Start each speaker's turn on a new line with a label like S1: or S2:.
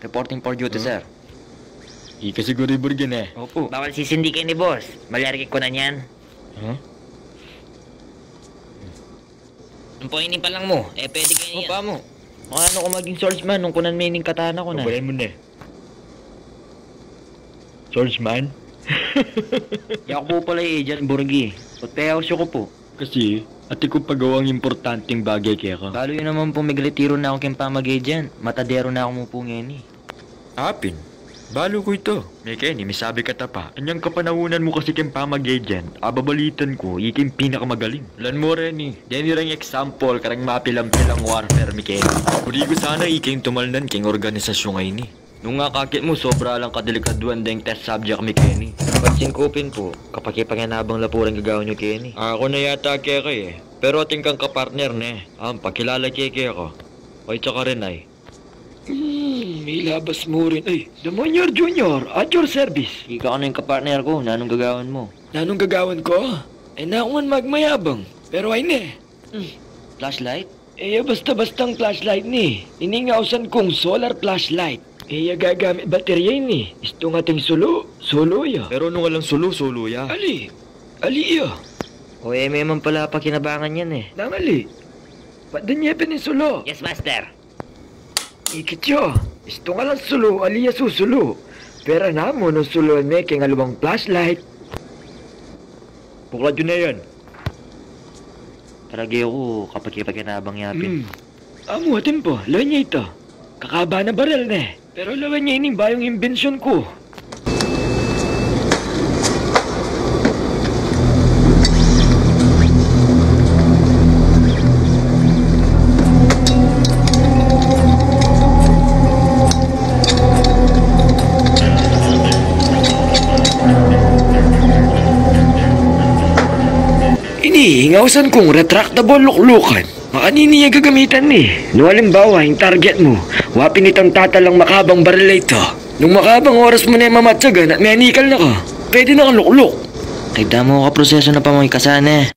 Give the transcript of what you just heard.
S1: Reporting for duty, sir.
S2: Ikasiguro iburgin eh.
S1: Opo.
S3: Bawal sisindikin ni boss. Malarikik ko na niyan.
S2: Huh?
S3: Ang pa lang mo. Pwede kayo yan.
S1: Pa mo. Ano ko maging swordsman nung kunan may ning katana ko na.
S2: Pabalay mo na eh. Swordsman?
S1: Yan ko po pala agent Burgi. Pagpayawsyo ko po.
S2: Kasi, ati ko pagawang importanteng bagay kaya ka.
S1: Lalo yun naman po migalitiro na ako kayong pamag-agent. Matadero na ako mo po ngayon eh.
S2: Apin, balo ko ito. May Kenny, may sabi ka pa. Anyang kapanahunan mo kasi kayong pamag-agent. Ababalitan ko, iking pinakamagaling. Lan mo rin eh. Deni rin example, karang mapilang-pilang warfare mi Kenny. Kuri ko sana iking tumalnan king organisasyon ngayon eh. Nung nga kakit mo, sobra lang kadelikaduan deng test subject mi Kenny.
S1: Pansin ko pin po, kapag ipanganabang lapurang gagawin nyo Kenny.
S2: Ako na yata kaya eh. Pero ating kang kapartner ne. Pagkilala kaya ako. Ay, tsaka rin ay. May labas mo rin. Ay, Demonyor Junior, at your service.
S1: Ikaw na yung kapartner ko, nanong gagawin mo?
S2: Nanong gagawan ko? Naungan magmayabang. Pero ay ne.
S1: Flashlight?
S2: Basta-bastang flashlight ni. Iningausan kong solar flashlight. Gagamit baterya ni. Isto nga ting solo ya. Pero nung walang solo ya. Ali iya.
S1: O may man pala pakinabangan yan eh.
S2: Nangali. Padan niya solo.
S3: Yes, master.
S2: Ikit yo. Isto nga lang solo, aliya susulo. Pero na mo no solo me kay nga lumang flashlight. Buklat yun na yan.
S1: Paragi ako kapag ipakinabang yapin.
S2: Amo atin po, lawan niya ito. Kakaba na baril ne. Pero lawan niya ining bayong imbensyon ko. Iniingawsan kong retractable luklukan. Makanini niya gagamitan ni. Nung halimbawa, yung target mo, wapin itang tatalang makabang baril ito. Nung makabang oras mo na yung mamatsagan at may anikal na ka, pwede na kang lukluk.
S1: Tagda mo ka proseso na pamangikasan eh.